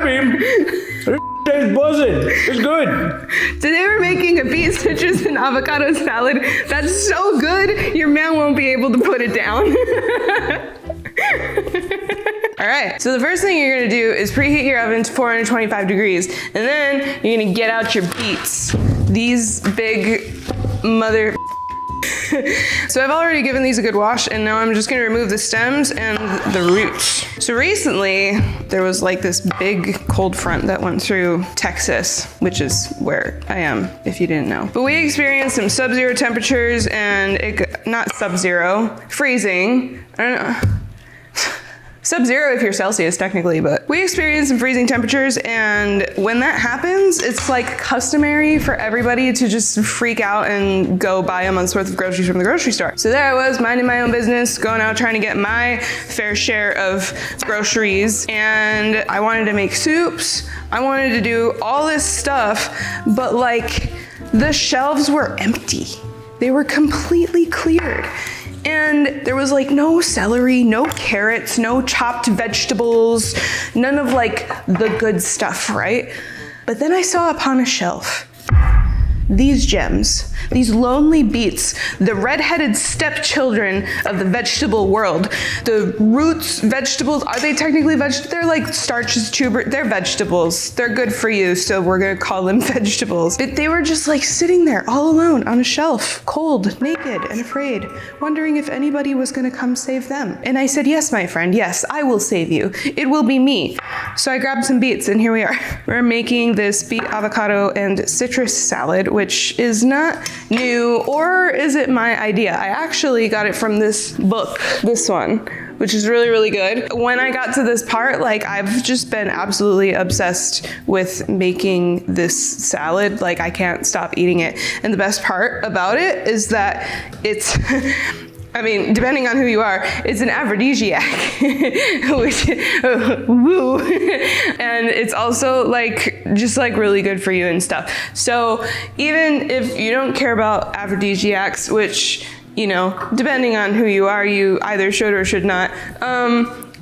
Gabby, it's buzzing. It's good. Today we're making a beet, citrus, and avocado salad. That's so good, your man won't be able to put it down. All right, so the first thing you're gonna do is preheat your oven to 425 degrees, and then you're gonna get out your beets. These big mother... So I've already given these a good wash, and now I'm just gonna remove the stems and the roots. So recently, there was like this big cold front that went through Texas, which is where I am, if you didn't know. But we experienced some sub-zero temperatures and not sub-zero, freezing. I don't know. Sub-zero if you're Celsius technically, but we experienced some freezing temperatures, and when that happens, it's like customary for everybody to just freak out and go buy a month's worth of groceries from the grocery store. So there I was, minding my own business, going out trying to get my fair share of groceries, and I wanted to make soups, I wanted to do all this stuff, but like the shelves were empty. They were completely cleared. And there was like no celery, no carrots, no chopped vegetables, none of like the good stuff, right? But then I saw upon a shelf these gems, these lonely beets, the red-headed stepchildren of the vegetable world. The roots, vegetables, are they technically vegetables? They're like starches, they're vegetables. They're good for you, so we're gonna call them vegetables. But they were just like sitting there all alone on a shelf, cold, naked, and afraid, wondering if anybody was gonna come save them. And I said, yes, my friend, yes, I will save you. It will be me. So I grabbed some beets, and here we are. We're making this beet, avocado, and citrus salad, which is not new, or is it my idea? I actually got it from this book, this one, which is really, really good. When I got to this part, like I've just been absolutely obsessed with making this salad. Like I can't stop eating it. And the best part about it is that it's, I mean, depending on who you are, it's an aphrodisiac, which, woo. And it's also like, just like really good for you and stuff. So even if you don't care about aphrodisiacs, which, you know, depending on who you are, you either should or should not,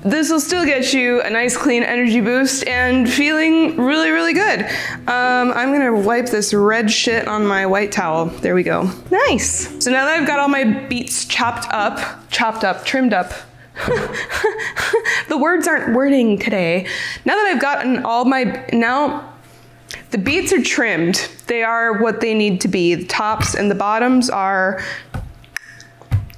this will still get you a nice clean energy boost and feeling really, really good. I'm gonna wipe this red shit on my white towel. There we go. Nice. So now that I've got all my beets chopped up, trimmed up. The words aren't wording today. Now that I've gotten all now the beets are trimmed. They are what they need to be. The tops and the bottoms are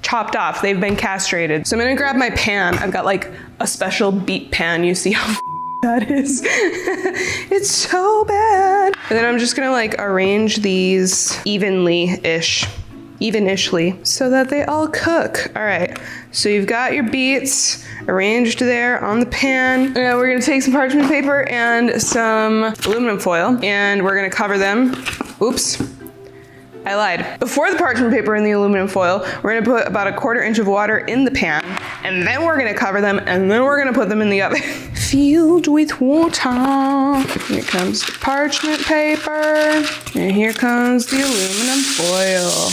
chopped off. They've been castrated. So I'm gonna grab my pan. I've got like a special beet pan. You see how that is? It's so bad. And then I'm just gonna like arrange these evenishly, so that they all cook. All right, so you've got your beets arranged there on the pan. And now we're gonna take some parchment paper and some aluminum foil, and we're gonna cover them. Oops. I lied. Before the parchment paper and the aluminum foil, we're gonna put about 1/4 inch of water in the pan, and then we're gonna cover them, and then we're gonna put them in the oven. Filled with water. Here comes the parchment paper, and here comes the aluminum foil.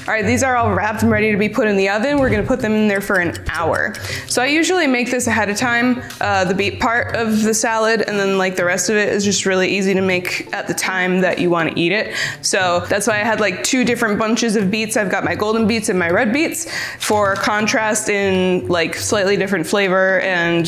All right, these are all wrapped and ready to be put in the oven. We're gonna put them in there for an hour. So I usually make this ahead of time, the beet part of the salad, and then like the rest of it is just really easy to make at the time that you wanna eat it. So that's why I had like 2 different bunches of beets. I've got my golden beets and my red beets for contrast in like slightly different flavor and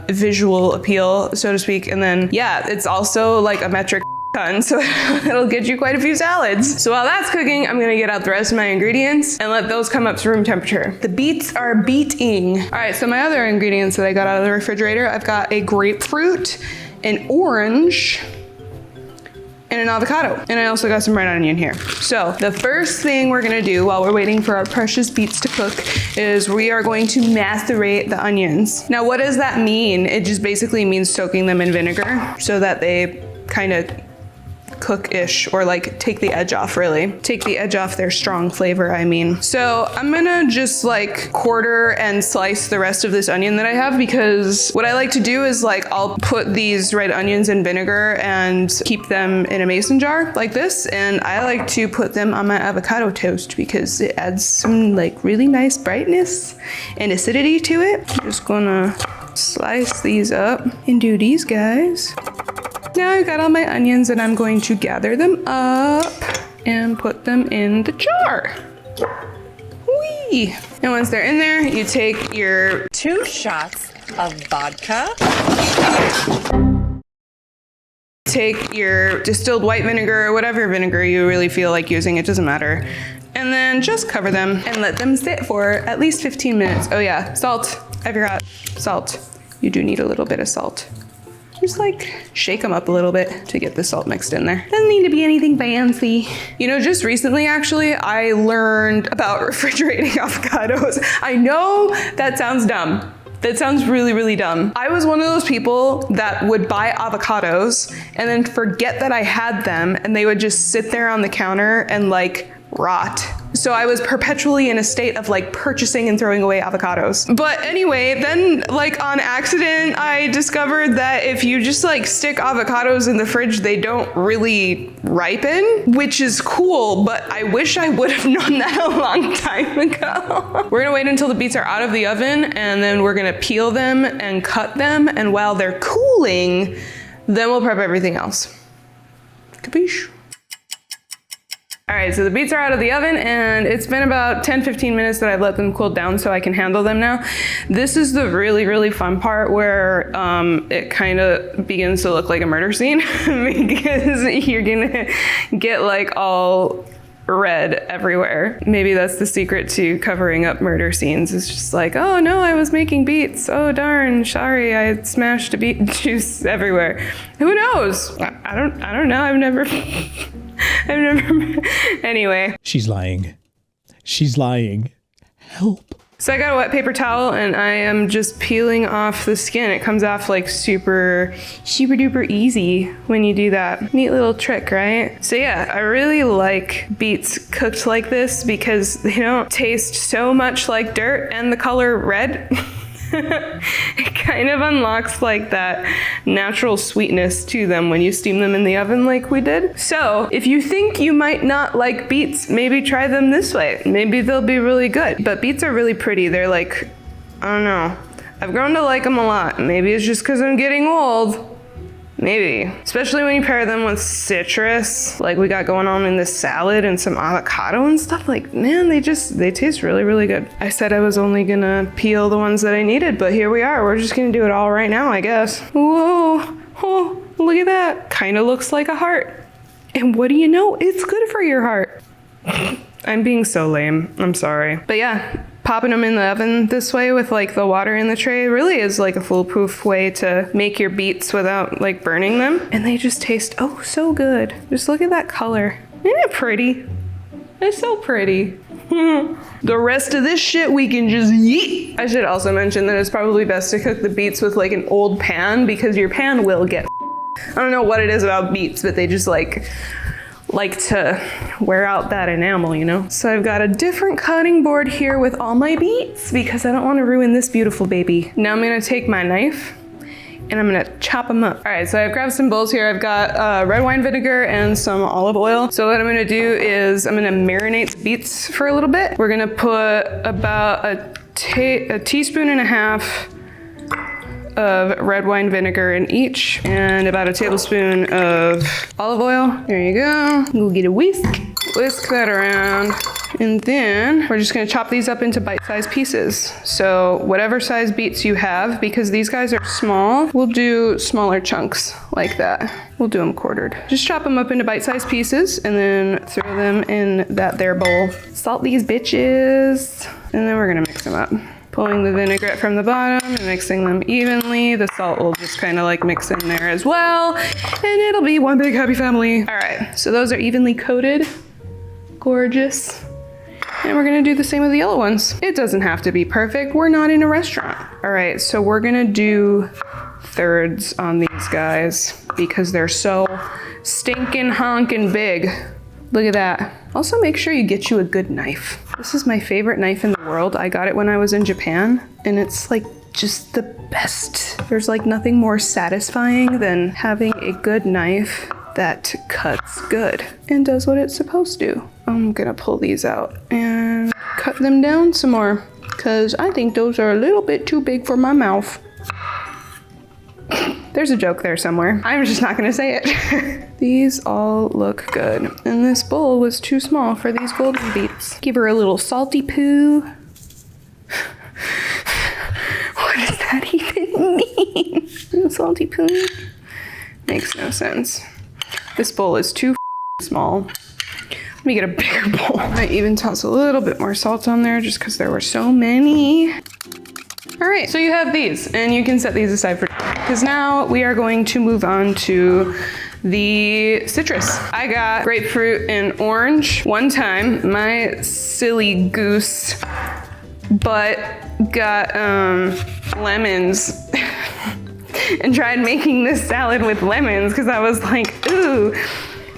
visual appeal, so to speak. And then, yeah, it's also like a metric ton, so it'll get you quite a few salads. So while that's cooking, I'm gonna get out the rest of my ingredients and let those come up to room temperature. The beets are beating. All right, so my other ingredients that I got out of the refrigerator, I've got a grapefruit, an orange, and an avocado. And I also got some red onion here. So the first thing we're gonna do while we're waiting for our precious beets to cook is we are going to macerate the onions. Now, what does that mean? It just basically means soaking them in vinegar so that they kind of cook-ish, or like take the edge off, really. Take the edge off their strong flavor, I mean. So I'm gonna just like quarter and slice the rest of this onion that I have, because what I like to do is like I'll put these red onions in vinegar and keep them in a mason jar like this, and I like to put them on my avocado toast because it adds some like really nice brightness and acidity to it. I'm just gonna slice these up and do these guys. Now I've got all my onions and I'm going to gather them up and put them in the jar. Whee! And once they're in there, you take your 2 shots of vodka. Take your distilled white vinegar, or whatever vinegar you really feel like using, it doesn't matter. And then just cover them and let them sit for at least 15 minutes. Oh yeah, salt. I forgot. Salt. You do need a little bit of salt. Just like shake them up a little bit to get the salt mixed in there. Doesn't need to be anything fancy. You know, just recently actually, I learned about refrigerating avocados. I know that sounds dumb. That sounds really, really dumb. I was one of those people that would buy avocados and then forget that I had them, and they would just sit there on the counter and like rot. So I was perpetually in a state of like purchasing and throwing away avocados. But anyway, then like on accident, I discovered that if you just like stick avocados in the fridge, they don't really ripen, which is cool, but I wish I would have known that a long time ago. We're gonna wait until the beets are out of the oven, and then we're gonna peel them and cut them, and while they're cooling, then we'll prep everything else. Capiche? All right, so the beets are out of the oven, and it's been about 10-15 minutes that I've let them cool down so I can handle them now. This is the really, really fun part where it kind of begins to look like a murder scene because you're gonna get like all red everywhere. Maybe that's the secret to covering up murder scenes. It's just like, oh no, I was making beets. Oh darn, sorry, I smashed a beet juice everywhere. Who knows? I don't know. I've never anyway. She's lying. She's lying. Help. So I got a wet paper towel and I am just peeling off the skin. It comes off like super duper easy when you do that. Neat little trick, right? So yeah, I really like beets cooked like this because they don't taste so much like dirt and the color red. It kind of unlocks like that natural sweetness to them when you steam them in the oven like we did. So if you think you might not like beets, maybe try them this way. Maybe they'll be really good. But beets are really pretty. They're like, I don't know. I've grown to like them a lot. Maybe it's just because I'm getting old. Maybe. Especially when you pair them with citrus, like we got going on in this salad, and some avocado and stuff. Like, man, they taste really, really good. I said I was only gonna peel the ones that I needed, but here we are. We're just gonna do it all right now, I guess. Whoa, oh, look at that. Kind of looks like a heart. And what do you know? It's good for your heart. I'm being so lame. I'm sorry. But yeah, popping them in the oven this way with like the water in the tray really is like a foolproof way to make your beets without like burning them. And they just taste oh so good. Just look at that color. Isn't it pretty? It's so pretty. The rest of this shit we can just yeet. I should also mention that it's probably best to cook the beets with like an old pan because your pan will get I don't know what it is about beets, but they just like to wear out that enamel, you know? So I've got a different cutting board here with all my beets because I don't want to ruin this beautiful baby. Now I'm gonna take my knife and I'm gonna chop them up. All right, so I've grabbed some bowls here. I've got red wine vinegar and some olive oil. So what I'm gonna do is I'm gonna marinate the beets for a little bit. We're gonna put about a teaspoon and a half of red wine vinegar in each, and about a tablespoon of olive oil. There you go. We'll get a whisk. Whisk that around. And then we're just gonna chop these up into bite-sized pieces. So whatever size beets you have, because these guys are small, we'll do smaller chunks like that. We'll do them quartered. Just chop them up into bite-sized pieces and then throw them in that there bowl. Salt these bitches. And then we're gonna mix them up. Pulling the vinaigrette from the bottom and mixing them evenly. The salt will just kind of like mix in there as well. And it'll be one big happy family. All right, so those are evenly coated. Gorgeous. And we're gonna do the same with the yellow ones. It doesn't have to be perfect. We're not in a restaurant. All right, so we're gonna do thirds on these guys because they're so stinking honking big. Look at that. Also make sure you get you a good knife. This is my favorite knife in the world. I got it when I was in Japan, and it's like just the best. There's like nothing more satisfying than having a good knife that cuts good and does what it's supposed to. I'm gonna pull these out and cut them down some more because I think those are a little bit too big for my mouth. There's a joke there somewhere. I'm just not gonna say it. These all look good. And this bowl was too small for these golden beets. Give her a little salty poo. What does that even mean? Salty poo? Makes no sense. This bowl is too small. Let me get a bigger bowl. I might even toss a little bit more salt on there just because there were so many. All right, so you have these, and you can set these aside for now, because now we are going to move on to the citrus. I got grapefruit and orange. One time, my silly goose butt got lemons and tried making this salad with lemons because I was like, ooh,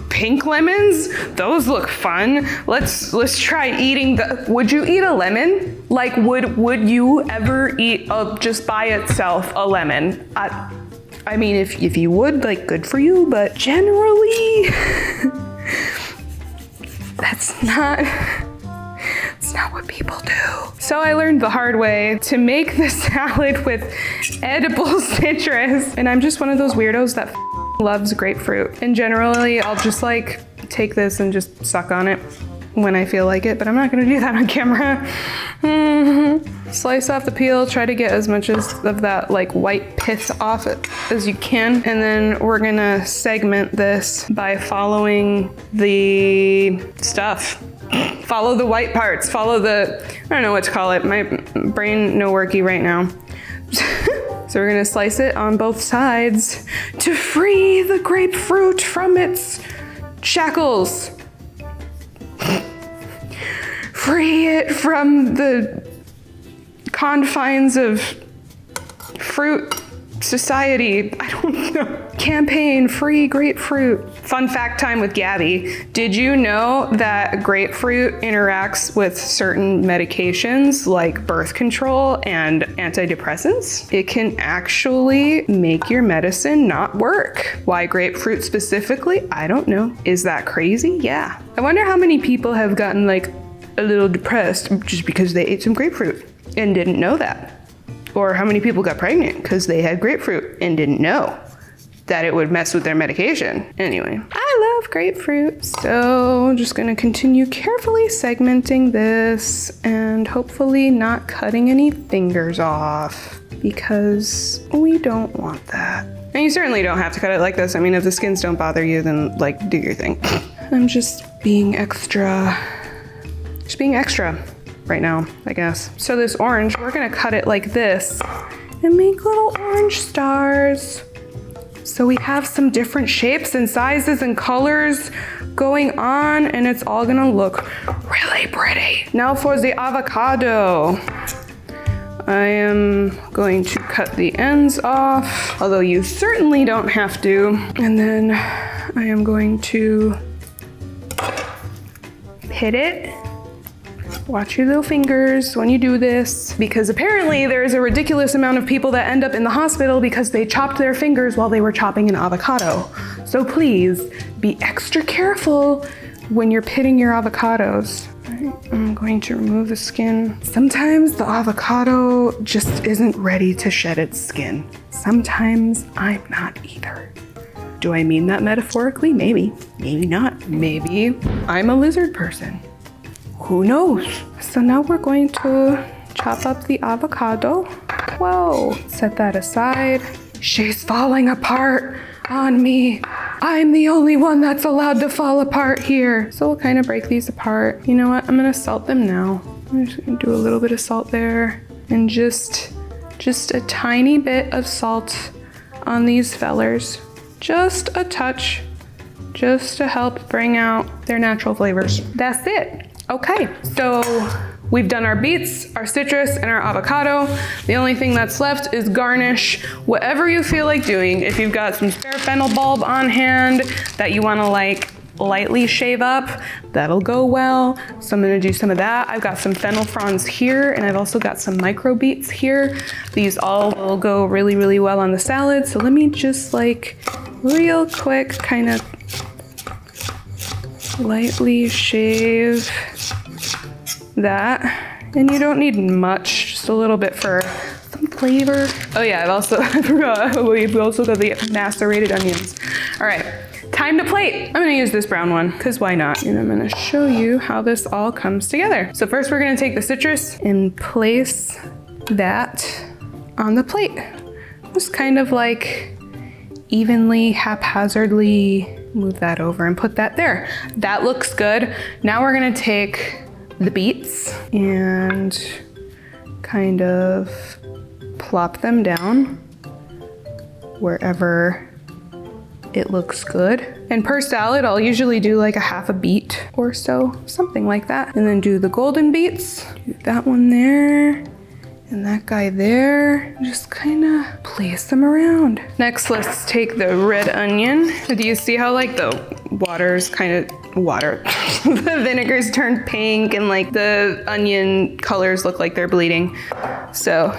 pink lemons? Those look fun. Let's try eating the, would you eat a lemon? Like would you ever eat just by itself a lemon? I mean, if you would, like, good for you, but generally, that's not what people do. So I learned the hard way to make the salad with edible citrus. And I'm just one of those weirdos that loves grapefruit. And generally, I'll just like take this and just suck on it when I feel like it, but I'm not gonna do that on camera. Slice off the peel, try to get as much of that like white pith off it as you can. And then we're gonna segment this by following the stuff. Follow the white parts, follow the, I don't know what to call it. My brain no worky right now. So we're gonna slice it on both sides to free the grapefruit from its shackles. Free it from the confines of fruit society. I don't know. Campaign free grapefruit. Fun fact time with Gabby. Did you know that grapefruit interacts with certain medications like birth control and antidepressants? It can actually make your medicine not work. Why grapefruit specifically? I don't know. Is that crazy? Yeah. I wonder how many people have gotten like a little depressed just because they ate some grapefruit and didn't know that. Or how many people got pregnant because they had grapefruit and didn't know that it would mess with their medication. Anyway, I love grapefruit. So I'm just gonna continue carefully segmenting this and hopefully not cutting any fingers off because we don't want that. And you certainly don't have to cut it like this. I mean, if the skins don't bother you, then like do your thing. I'm just being extra right now, I guess. So this orange, we're gonna cut it like this and make little orange stars. So we have some different shapes and sizes and colors going on, and it's all gonna look really pretty. Now for the avocado. I am going to cut the ends off, although you certainly don't have to. And then I am going to hit it. Watch your little fingers when you do this, because apparently there is a ridiculous amount of people that end up in the hospital because they chopped their fingers while they were chopping an avocado. So please be extra careful when you're pitting your avocados. Right, I'm going to remove the skin. Sometimes the avocado just isn't ready to shed its skin. Sometimes I'm not either. Do I mean that metaphorically? Maybe, maybe not. Maybe I'm a lizard person. Who knows? So now we're going to chop up the avocado. Whoa, set that aside. She's falling apart on me. I'm the only one that's allowed to fall apart here. So we'll kind of break these apart. You know what? I'm gonna salt them now. I'm just gonna do a little bit of salt there and just a tiny bit of salt on these fellers. Just a touch, just to help bring out their natural flavors. That's it. Okay, so We've done our beets, our citrus, and our avocado. The only thing that's left is garnish. Whatever you feel like doing. If you've got some spare fennel bulb on hand that you wanna like lightly shave up, that'll go well. So I'm gonna do some of that. I've got some fennel fronds here, and I've also got some micro beets here. These all will go really, really well on the salad. So let me just like real quick kind of lightly shave that. And you don't need much, just a little bit for some flavor. Oh yeah, I forgot, we've also got the macerated onions. All right, time to plate. I'm gonna use this brown one, because why not? And I'm gonna show you how this all comes together. So first we're gonna take the citrus and place that on the plate. Just kind of like evenly, haphazardly move that over and put that there. That looks good. Now we're gonna take the beets and kind of plop them down wherever it looks good. And per salad, I'll usually do like a half a beet or so, something like that. And then do the golden beets, do that one there, and that guy there. Just kind of place them around. Next, let's take the red onion. Do you see how like the water's kind of the vinegar's turned pink and like the onion colors look like they're bleeding. So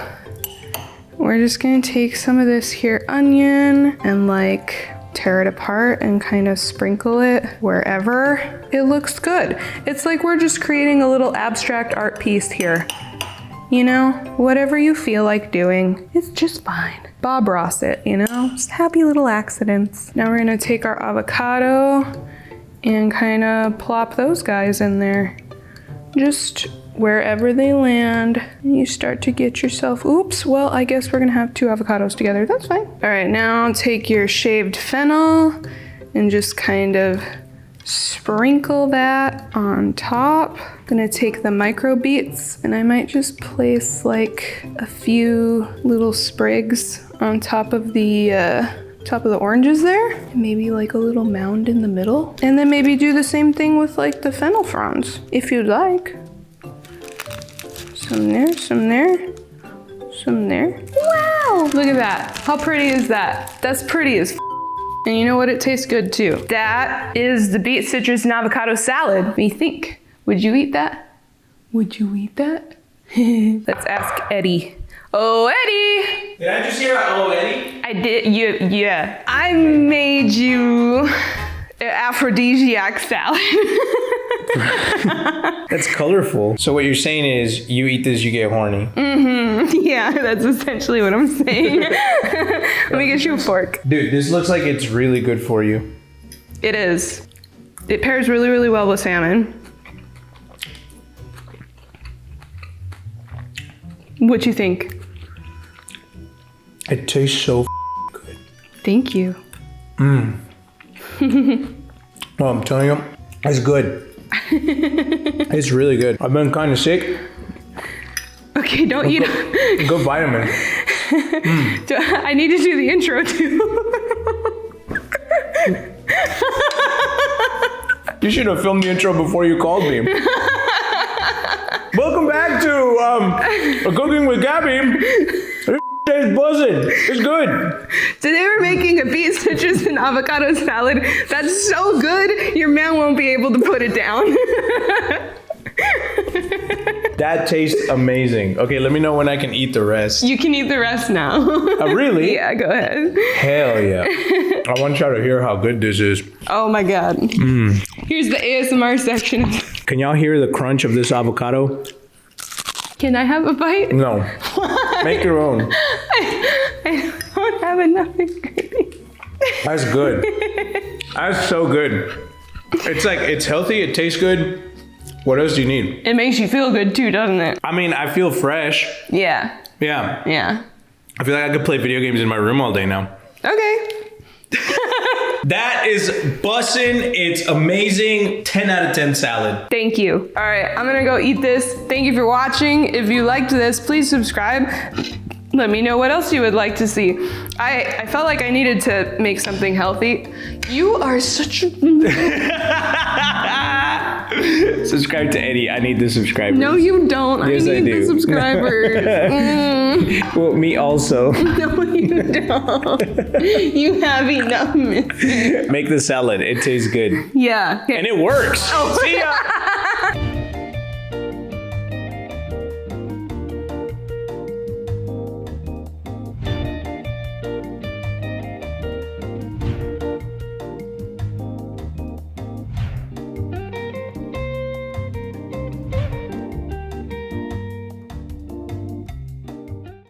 we're just gonna take some of this here onion and like tear it apart and kind of sprinkle it wherever it looks good. It's like we're just creating a little abstract art piece here. You know, whatever you feel like doing, it's just fine. Bob Ross it, you know, just happy little accidents. Now we're gonna take our avocado and kind of plop those guys in there. Just wherever they land, you start to get yourself, oops, well, I guess we're gonna have 2 avocados together. That's fine. All right, now take your shaved fennel and just kind of sprinkle that on top. I'm gonna take the micro beets and I might just place like a few little sprigs on top of the oranges there. And maybe like a little mound in the middle. And then maybe do the same thing with like the fennel fronds, if you'd like. Some there, some there, some there. Wow, look at that. How pretty is that? That's pretty as f. And you know what? It tastes good too. That is the beet, citrus, and avocado salad. What do you think? Would you eat that? Would you eat that? Let's ask Eddie. Oh, Eddie! Did I just hear oh, Eddie? I did, yeah. I made you an aphrodisiac salad. That's colorful. So what you're saying is you eat this, you get horny. Mm-hmm. Yeah, that's essentially what I'm saying. Let me get you a fork. Dude, this looks like it's really good for you. It is. It pairs really, really well with salmon. What you think? It tastes so good. Thank you. Well, I'm telling you, it's good. It's really good. I've been kind of sick. Okay, don't eat. Good vitamin. I need to do the intro too. You should have filmed the intro before you called me. Welcome back to Cooking with Gabby. It's buzzing. It's good. Today we're making a beet, citrus, and avocado salad. That's so good, your man won't be able to put it down. That tastes amazing. Okay, let me know when I can eat the rest. You can eat the rest now. Oh, really? Yeah, go ahead. Hell yeah. I want y'all to hear how good this is. Oh my God. Here's the ASMR section. Can y'all hear the crunch of this avocado? Can I have a bite? No. Make your own. I don't have enough ingredients. That's good. That's so good. It's like, it's healthy, it tastes good. What else do you need? It makes you feel good too, doesn't it? I mean, I feel fresh. Yeah. Yeah. Yeah. I feel like I could play video games in my room all day now. Okay. That is bussin'. It's amazing. 10 out of 10 salad. Thank you. All right, I'm gonna go eat this. Thank you for watching. If you liked this, please subscribe. Let me know what else you would like to see. I felt like I needed to make something healthy. You are such a... Subscribe to Eddie. I need the subscribers. No, you don't. Yes, I I need do. the subscribers. Well, me also. No, you don't. You have enough, Missy. Make the salad. It tastes good. Yeah. And it works. See ya.